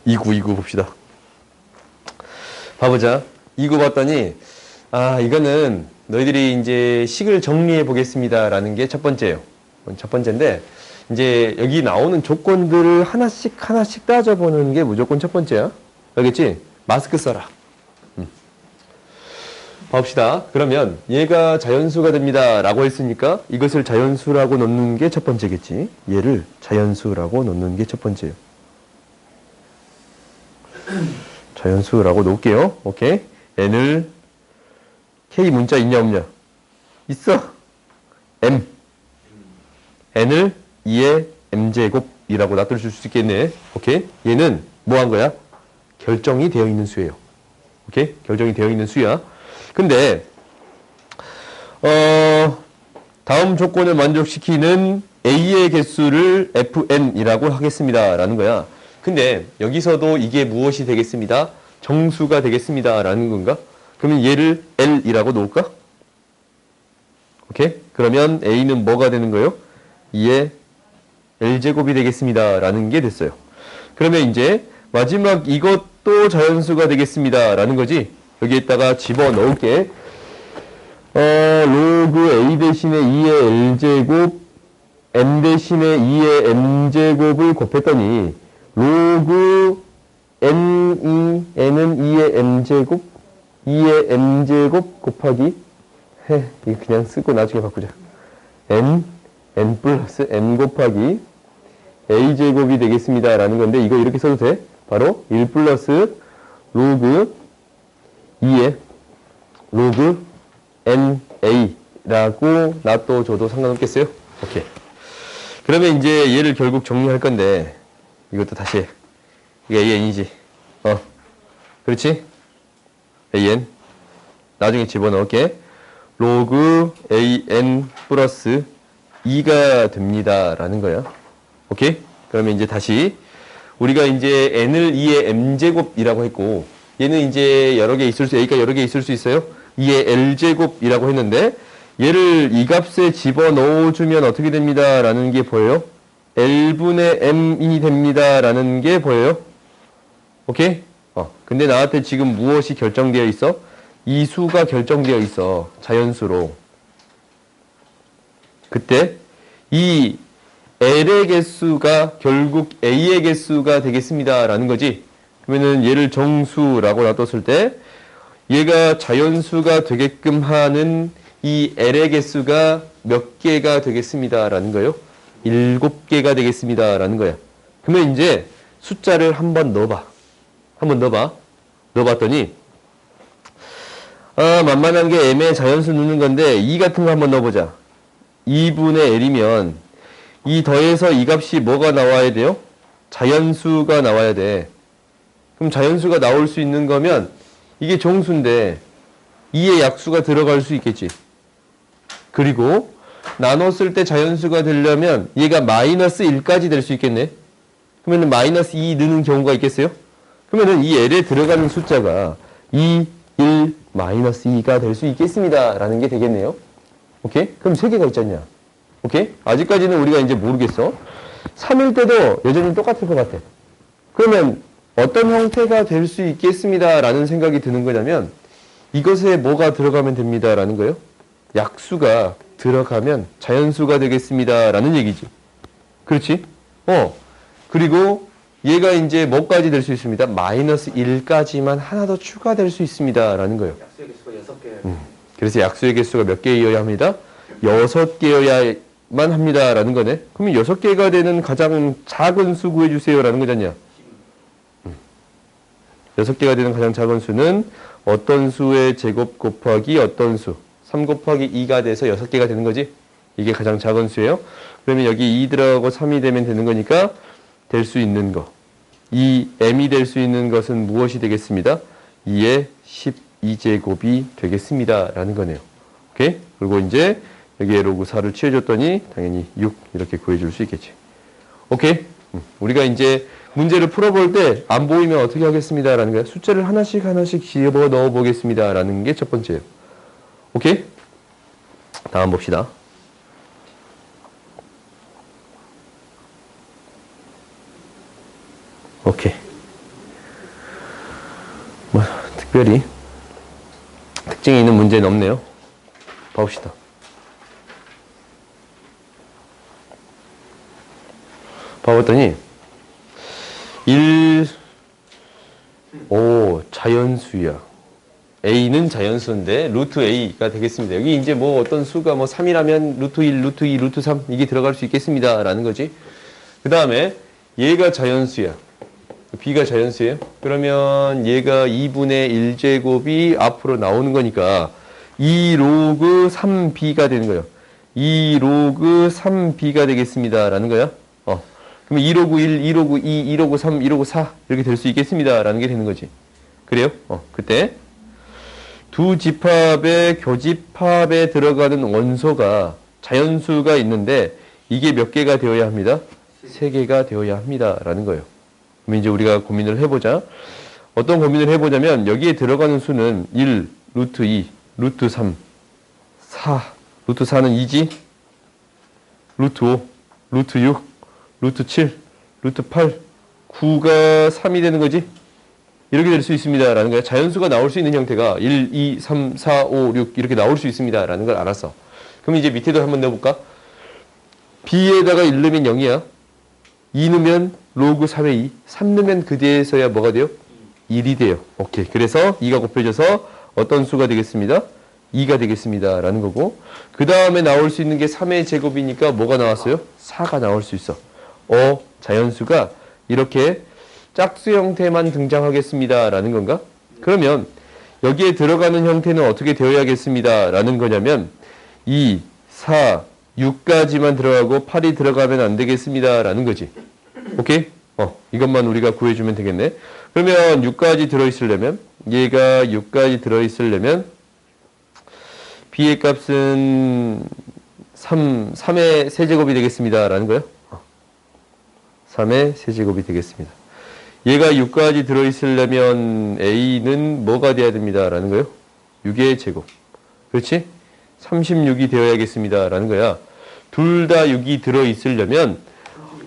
2구 봅시다. 봐보자. 2구 봤더니, 이거는 너희들이 이제 식을 정리해 보겠습니다. 라는 게 첫 번째예요. 첫 번째인데, 이제 여기 나오는 조건들을 하나씩 따져보는 게 무조건 첫 번째야. 알겠지? 마스크 써라. 봅시다. 그러면 얘가 자연수가 됩니다. 라고 했으니까 이것을 자연수라고 놓는 게 첫 번째겠지. 얘를 자연수라고 놓는 게 첫 번째예요. 자연수라고 놓을게요. 오케이. n을 k 문자 있냐 없냐? 있어. m. n을 2의 m제곱이라고 놔둘 수 있겠네. 오케이. 얘는 뭐 한 거야? 결정이 되어 있는 수예요. 오케이. 결정이 되어 있는 수야. 근데 다음 조건을 만족시키는 a의 개수를 fn이라고 하겠습니다. 라는 거야. 근데 여기서도 이게 무엇이 되겠습니다? 정수가 되겠습니다. 라는 건가? 그러면 얘를 l이라고 놓을까? 오케이? 그러면 a는 뭐가 되는 거예요? 2의 l제곱이 되겠습니다. 라는 게 됐어요. 그러면 이제 마지막 이것도 자연수가 되겠습니다. 라는 거지. 여기에다가 집어넣을게. 로그 a 대신에 2의 l제곱 m 대신에 2의 m제곱을 곱했더니 로그 n은 2의 m제곱 2의 m제곱 곱하기 이거 그냥 쓰고 나중에 바꾸자. n 플러스 m 곱하기 a제곱이 되겠습니다. 라는 건데 이거 이렇게 써도 돼? 바로 1 플러스 로그 2의 로그 na라고 놔둬줘도 상관없겠어요? 오케이. 그러면 이제 얘를 결국 정리할 건데 이것도 다시 해. 이게 an이지. 그렇지? an 나중에 집어넣을게. 로그 an 플러스 2가 됩니다. 라는 거야. 오케이? 그러면 이제 다시 우리가 이제 n을 2의 m제곱이라고 했고 얘는 이제 a가 여러 개 있을 수 있어요. 2의 l제곱이라고 했는데 얘를 이 값에 집어넣어주면 어떻게 됩니다. 라는 게 보여요? l분의 m이 됩니다. 라는 게 보여요? 오케이? 근데 나한테 지금 무엇이 결정되어 있어? 이 수가 결정되어 있어. 자연수로. 그때 이 l의 개수가 결국 a의 개수가 되겠습니다. 라는 거지. 그러면은 얘를 정수라고 놔뒀을 때 얘가 자연수가 되게끔 하는 이 l의 개수가 몇 개가 되겠습니다. 라는 거예요. 7개가 되겠습니다. 라는 거야. 그러면 이제 숫자를 한번 넣어봐. 넣어봤더니 만만한 게 m의 자연수 넣는 건데 2 같은 거 한번 넣어보자. 2분의 l이면 이 더해서 이 값이 뭐가 나와야 돼요? 자연수가 나와야 돼. 그럼 자연수가 나올 수 있는 거면 이게 정수인데 2의 약수가 들어갈 수 있겠지. 그리고 나눴을 때 자연수가 되려면 얘가 마이너스 1까지 될 수 있겠네. 그러면 마이너스 2 넣는 경우가 있겠어요? 그러면 이 l에 들어가는 숫자가 2, 1, 마이너스 2가 될 수 있겠습니다. 라는 게 되겠네요. 오케이? 그럼 3개가 있잖냐. 오케이? 아직까지는 우리가 이제 모르겠어. 3일 때도 여전히 똑같을 것 같아. 그러면 어떤 형태가 될 수 있겠습니다. 라는 생각이 드는 거냐면 이것에 뭐가 들어가면 됩니다. 라는 거예요. 약수가 들어가면 자연수가 되겠습니다. 라는 얘기지. 그렇지? 그리고 얘가 이제 뭐까지 될 수 있습니다. 마이너스 1까지만 하나 더 추가될 수 있습니다. 라는 거예요. 약수의 개수가 6개. 그래서 약수의 개수가 몇 개여야 합니다? 6개여야만 합니다. 라는 거네. 그러면 6개가 되는 가장 작은 수 구해주세요. 라는 거잖냐. 6개가 되는 가장 작은 수는 어떤 수의 제곱 곱하기 어떤 수. 3 곱하기 2가 돼서 6개가 되는 거지. 이게 가장 작은 수예요. 그러면 여기 2 들어가고 3이 되면 되는 거니까 될 수 있는 거. 이 m이 될 수 있는 것은 무엇이 되겠습니다? 2의 12제곱이 되겠습니다. 라는 거네요. 오케이? 그리고 이제 여기에 로그 4를 취해줬더니 당연히 6 이렇게 구해줄 수 있겠지. 오케이? 우리가 이제 문제를 풀어볼 때 안 보이면 어떻게 하겠습니다. 라는 거야. 숫자를 하나씩 집어 넣어 보겠습니다. 라는 게 첫 번째예요. 오케이? 다음 봅시다. 오케이. 특별히 특징이 있는 문제는 없네요. 봐봅시다. 봐봤더니 자연수야. a는 자연수인데 루트 a가 되겠습니다. 여기 이제 뭐 어떤 수가 뭐 3이라면 루트 1, 루트 2, 루트 3 이게 들어갈 수 있겠습니다. 라는 거지. 그 다음에 얘가 자연수야. b가 자연수예요. 그러면 얘가 2분의 1제곱이 앞으로 나오는 거니까 2 로그 3b가 되는 거예요. 2 로그 3b가 되겠습니다. 라는 거야. 그러면 2 로그 1, 2 로그 2, 2 로그 3, 2 로그 4 이렇게 될 수 있겠습니다. 라는 게 되는 거지. 그래요? 그때 두 집합의 교집합에 들어가는 원소가 자연수가 있는데 이게 몇 개가 되어야 합니다? 3개가 되어야 합니다. 라는 거예요. 그럼 이제 우리가 고민을 해보자. 어떤 고민을 해보자면 여기에 들어가는 수는 1, 루트 2, 루트 3, 4. 루트 4는 2지? 루트 5, 루트 6, 루트 7, 루트 8, 9가 3이 되는 거지? 이렇게 될 수 있습니다. 라는 거야. 자연수가 나올 수 있는 형태가 1, 2, 3, 4, 5, 6 이렇게 나올 수 있습니다. 라는 걸 알았어. 그럼 이제 밑에도 한번 내볼까? b에다가 1 넣으면 0이야. 2 넣으면 로그 4의 2. 3 넣으면 그 뒤에서야 뭐가 돼요? 1이 돼요. 오케이. 그래서 2가 곱해져서 어떤 수가 되겠습니다? 2가 되겠습니다. 라는 거고. 그 다음에 나올 수 있는 게 3의 제곱이니까 뭐가 나왔어요? 4가 나올 수 있어. 자연수가 이렇게 짝수 형태만 등장하겠습니다. 라는 건가? 그러면 여기에 들어가는 형태는 어떻게 되어야겠습니다. 라는 거냐면 2, 4, 6까지만 들어가고 8이 들어가면 안 되겠습니다. 라는 거지. 오케이? 이것만 우리가 구해주면 되겠네. 그러면 6까지 들어있으려면 얘가 6까지 들어있으려면 b의 값은 3의 세제곱이 되겠습니다. 라는 거예요. 3의 세제곱이 되겠습니다. 얘가 6까지 들어있으려면 a는 뭐가 돼야 됩니다. 라는 거예요. 6의 제곱. 그렇지? 36이 되어야겠습니다. 라는 거야. 둘 다 6이 들어있으려면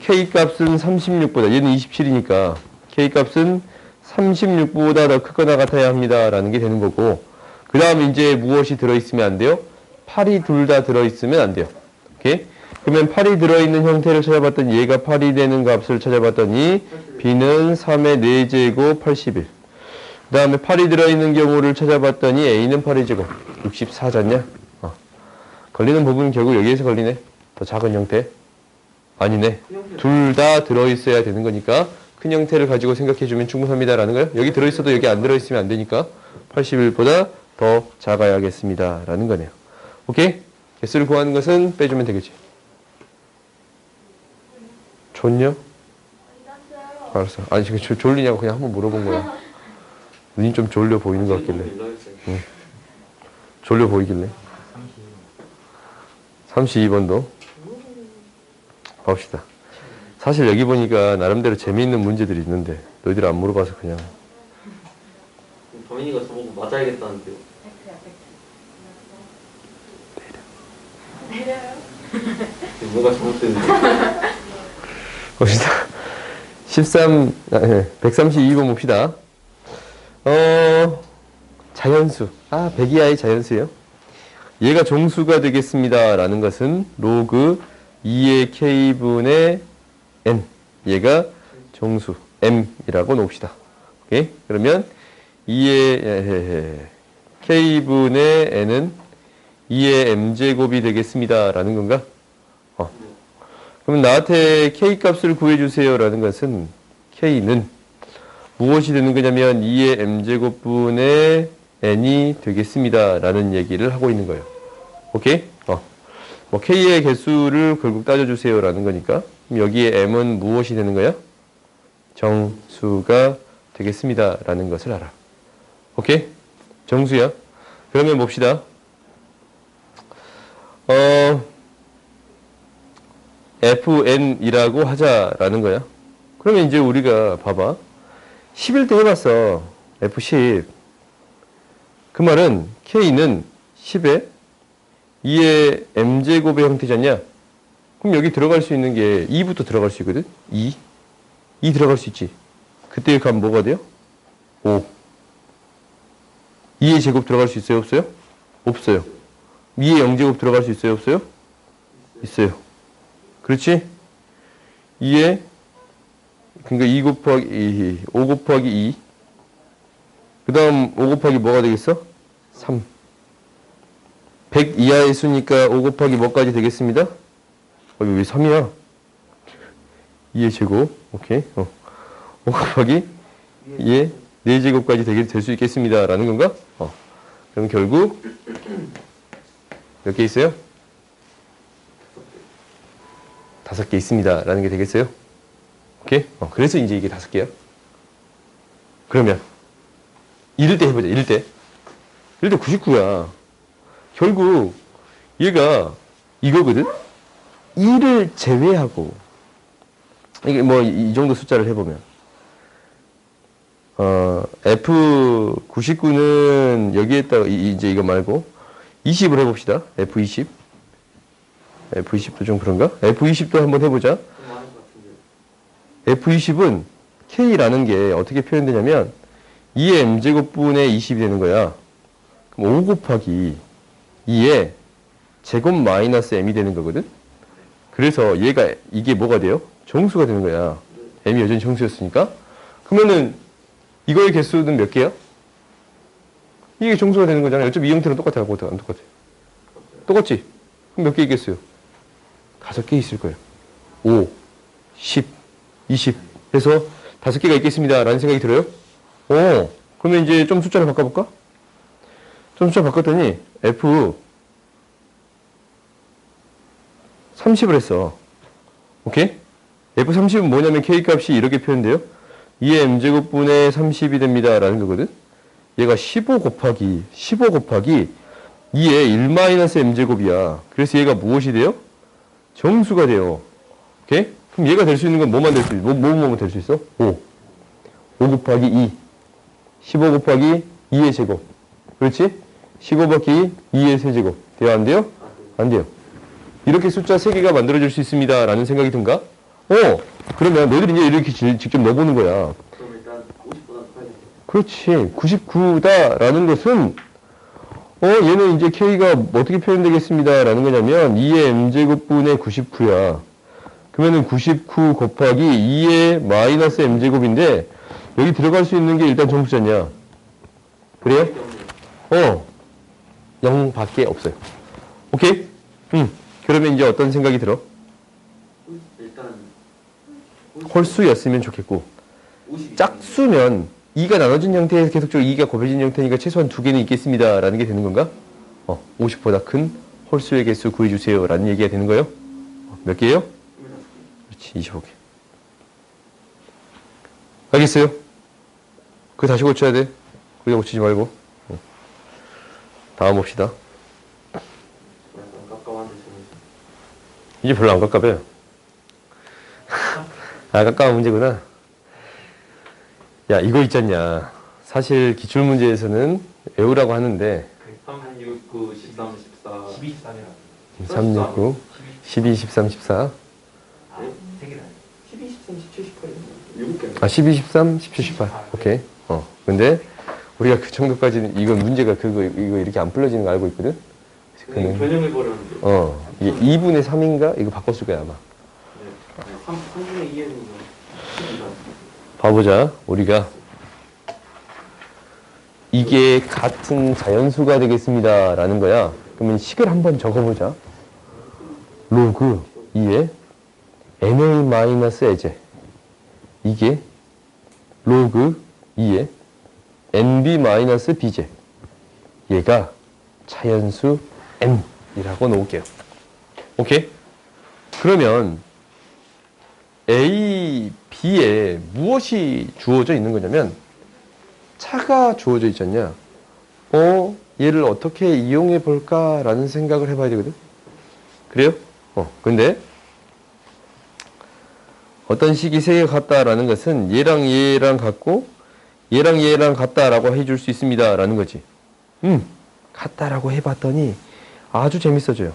k값은 36보다 얘는 27이니까 k값은 36보다 더 크거나 같아야 합니다. 라는 게 되는 거고 그 다음에 이제 무엇이 들어있으면 안 돼요? 8이 둘 다 들어있으면 안 돼요. 오케이? 그러면 8이 들어있는 형태를 찾아봤더니 얘가 8이 되는 값을 찾아봤더니 b는 3의 4제곱 81. 그 다음에 8이 들어있는 경우를 찾아봤더니 a는 8의 제곱 64잖냐? 걸리는 부분은 결국 여기에서 걸리네. 더 작은 형태. 아니네. 둘 다 들어있어야 되는 거니까 큰 형태를 가지고 생각해주면 충분합니다라는 거예요. 여기 들어있어도 여기 안 들어있으면 안 되니까 81보다 더 작아야겠습니다. 라는 거네요. 오케이? 개수를 구하는 것은 빼주면 되겠지. 좋냐? 알았어. 아니 지금 졸리냐고 그냥 한번 물어본 거야. 눈이 좀 졸려 보이는 것 같길래. 응. 졸려 보이길래. 32번도 봅시다. 사실 여기 보니까 나름대로 재미있는 문제들이 있는데 너희들 안 물어봐서 그냥. 범인이가 저보고 맞아야겠다는데요. 내려요? 뭐가 잘못됐는지. 봅시다. 132번 봅시다. 자연수. 102i 자연수예요. 얘가 정수가 되겠습니다. 라는 것은 로그 2의 k분의 n. 얘가 정수 m이라고 놓읍시다. 오케이? 그러면 2의 k분의 n은 2의 m제곱이 되겠습니다. 라는 건가? 그럼 나한테 k 값을 구해주세요. 라는 것은 k는 무엇이 되는 거냐면 2의 m제곱분의 n이 되겠습니다. 라는 얘기를 하고 있는 거예요. 오케이? 뭐 k의 개수를 결국 따져주세요. 라는 거니까 여기에 m은 무엇이 되는 거야? 정수가 되겠습니다. 라는 것을 알아. 오케이? 정수야. 그러면 봅시다. fn이라고 하자라는 거야. 그러면 이제 우리가 봐봐. 10일 때 해봤어. f10. 그 말은 k는 10에 2의 m제곱의 형태잖냐? 그럼 여기 들어갈 수 있는 게 2부터 들어갈 수 있거든? 2 들어갈 수 있지. 그때 값 뭐가 돼요? 5. 2의 제곱 들어갈 수 있어요? 없어요? 없어요. 2의 0제곱 들어갈 수 있어요? 없어요? 있어요. 그렇지? 2의 그러니까 2 곱하기 5 곱하기 2. 그 다음 5 곱하기 뭐가 되겠어? 3. 100 이하의 수니까 5 곱하기 뭐까지 되겠습니다? 이거 왜 3이야? 2의 제곱. 오케이. 5 곱하기 2의 4제곱까지 될 수 있겠습니다. 라는 건가? 그럼 결국 몇 개 있어요? 5개 있습니다. 라는 게 되겠어요? 오케이? 그래서 이제 이게 5개야. 그러면 이럴 때 해보자. 이럴 때 99야. 결국 얘가 이거거든? 2를 제외하고 이게 뭐 이 정도 숫자를 해보면 F99는 여기에다가 이제 이거 말고 20을 해봅시다. F20. F20도 좀 그런가? F20도 한번 해보자. 좀 많은 것 같은데. F20은 K라는 게 어떻게 표현되냐면 2의 M제곱분의 20이 되는 거야. 그럼 5 곱하기 2의 제곱 마이너스 M이 되는 거거든? 그래서 얘가 이게 뭐가 돼요? 정수가 되는 거야. M이 여전히 정수였으니까. 그러면은 이거의 개수는 몇 개야? 이게 정수가 되는 거잖아. 어차피 이 형태는 똑같아. 안 똑같아. 똑같지? 그럼 몇 개 있겠어요? 5개 있을 거예요. 5, 10, 20 해서 5개가 있겠습니다. 라는 생각이 들어요? 그러면 이제 좀 숫자를 바꿔볼까? 좀 숫자 바꿨더니 F 30을 했어. 오케이? F30은 뭐냐면 K값이 이렇게 표현돼요. 2의 M제곱분의 30이 됩니다. 라는 거거든. 얘가 15 곱하기 2의 1-M제곱이야. 그래서 얘가 무엇이 돼요? 정수가 돼요. 오케이? 그럼 얘가 될 수 있는 건 뭐만 될 수 있어? 뭐만 될 수 있어? 5 곱하기 2. 15 곱하기 2의 제곱. 그렇지? 15 곱하기 2의 세제곱. 돼요? 안 돼요? 안 돼요. 이렇게 숫자 3개가 만들어질 수 있습니다. 라는 생각이 든가? 그러면 너희들이 이제 이렇게 직접 넣어보는 거야. 그럼 일단 50보다 커야 돼. 그렇지. 99다라는 것은 얘는 이제 K가 어떻게 표현되겠습니다. 라는 거냐면 2의 M제곱분의 99야. 그러면은 99 곱하기 2의 마이너스 M제곱인데 여기 들어갈 수 있는 게 일단 정수잖냐. 그래요? 0밖에 없어요. 오케이? 그러면 이제 어떤 생각이 들어? 일단 홀수였으면 좋겠고 50. 짝수면 2가 나눠진 형태에서 계속적으로 2가 곱해진 형태니까 최소한 2개는 있겠습니다. 라는 게 되는 건가? 50보다 큰 홀수의 개수 구해주세요. 라는 얘기가 되는 거예요? 몇 개예요? 그렇지, 25개. 알겠어요? 그거 다시 고쳐야 돼. 거기다 고치지 말고. 다음 봅시다. 약간 깝깝한데 저는. 이제 별로 안 깝깝해요. 깝깝한 문제구나. 야, 이거 있잖냐. 사실 기출문제에서는 외우라고 하는데 3, 6, 9, 13, 14. 12, 13이라. 3, 6, 9, 12, 13, 14 세 개라. 12, 13, 17, 18. 7개. 12, 13, 17, 18 오케이. 근데 우리가 그 정도까지는 이건 문제가 이거 이렇게 안 풀려지는 거 알고 있거든? 그냥 변형해버렸는데. 이게 2분의 3인가? 이거 바꿨을 거야 아마. 네. 3분의 2에는 12가. 봐보자. 우리가 이게 같은 자연수가 되겠습니다. 라는 거야. 그러면 식을 한번 적어보자. 로그 2에 na-에제. 이게 로그 2에 nb-b제. 얘가 자연수 n이라고 놓을게요. 오케이? 그러면 A, B에 무엇이 주어져 있는 거냐면 차가 주어져 있잖냐. 얘를 어떻게 이용해 볼까라는 생각을 해봐야 되거든. 그래요? 근데 어떤 식이 세 개가 같다라는 것은 얘랑 얘랑 같고 얘랑 얘랑 같다라고 해줄 수 있습니다. 라는 거지. 같다라고 해봤더니 아주 재밌어져요.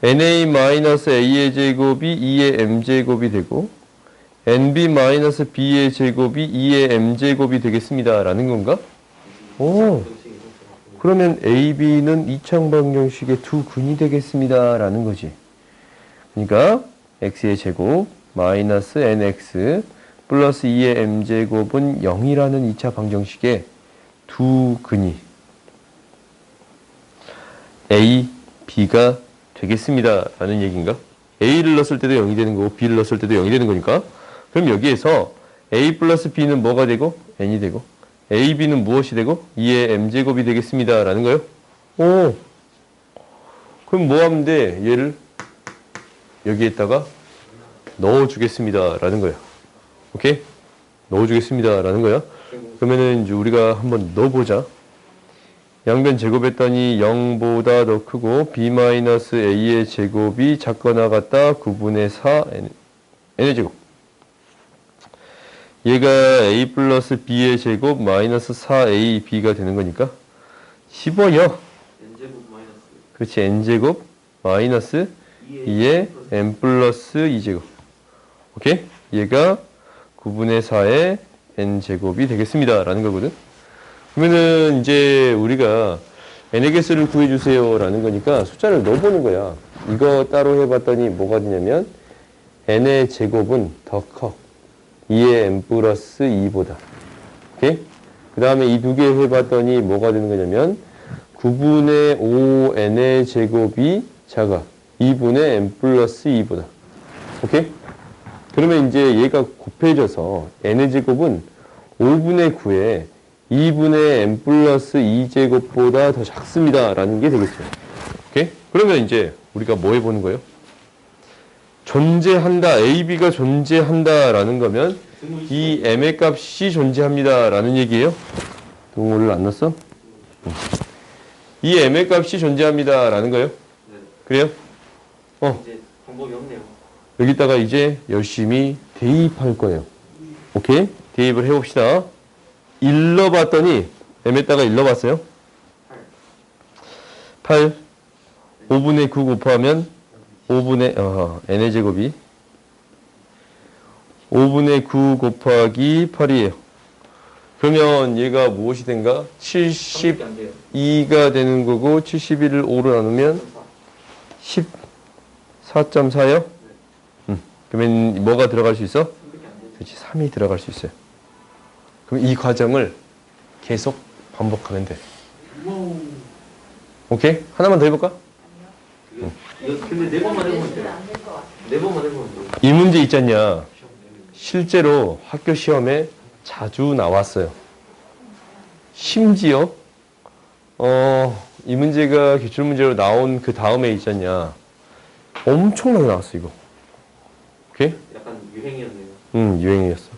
na-a의 제곱이 2의 m제곱이 되고 nb-b의 제곱이 2의 m제곱이 되겠습니다. 라는 건가? 오, 그러면 AB는 이차 방정식의 두 근이 되겠습니다. 라는 거지. 그러니까 x의 제곱 마이너스 nx 플러스 2의 m제곱은 0이라는 2차 방정식의 두 근이 A, B가 되겠습니다. 라는 얘기인가? A를 넣었을 때도 0이 되는 거고 B를 넣었을 때도 0이 되는 거니까 그럼 여기에서 A 플러스 B는 뭐가 되고? N이 되고 A, B는 무엇이 되고? 2의 m제곱이 되겠습니다. 라는 거예요. 오, 그럼 뭐 하면 돼? 얘를 여기에다가 넣어주겠습니다. 라는 거야. 오케이? 넣어주겠습니다. 라는 거야. 그러면은 이제 우리가 한번 넣어보자. 양변 제곱했더니 0보다 더 크고 b-a의 제곱이 작거나 같다 9분의 4 n의 제곱. 얘가 a 플러스 b의 제곱 마이너스 4ab가 되는 거니까 10어요. n제곱 마이너스 그렇지. n제곱 마이너스 2의 n 플러스 2제곱. 오케이? 얘가 9분의 4의 n제곱이 되겠습니다. 라는 거거든. 그러면은 이제 우리가 n의 개수를 구해주세요. 라는 거니까 숫자를 넣어보는 거야. 이거 따로 해봤더니 뭐가 되냐면 n의 제곱은 더 커. 2의 n 플러스 2보다. 오케이? 그 다음에 이 두 개 해봤더니 뭐가 되는 거냐면 9분의 5n의 제곱이 작아. 2분의 n 플러스 2보다. 오케이? 그러면 이제 얘가 곱해져서 n의 제곱은 5분의 9에 2분의 n 플러스 2제곱보다 더 작습니다. 라는 게 되겠죠. 오케이? 그러면 이제 우리가 뭐 해보는 거예요? 존재한다. AB가 존재한다. 라는 거면 이 m의 값이 존재합니다. 라는 얘기예요. 동물을 안 넣었어? 이 m의 값이 존재합니다. 라는 거예요. 네. 그래요? 이제 방법이 없네요. 여기다가 이제 열심히 대입할 거예요. 오케이? 대입을 해봅시다. 일러봤더니 m에다가 일러봤어요. 8. 5분의 9 곱하면 5분의 n의 제곱이 5분의 9 곱하기 8이에요. 그러면 얘가 무엇이 된가? 72가 되는 거고 71을 5로 나누면 14.4요? 그러면 뭐가 들어갈 수 있어? 그렇지, 3이 들어갈 수 있어요. 그럼 이 과정을 계속 반복하면 돼. 오케이? 하나만 더 해볼까? 이거 근데 4번만 해보면 돼요. 4번만 해보면 돼요. 이 문제 있잖냐. 실제로 학교 시험에 자주 나왔어요. 심지어 이 문제가 기출문제로 나온 그 다음에 있잖냐. 엄청나게 나왔어 이거. 오케이? 약간 유행이었네요. 유행이었어.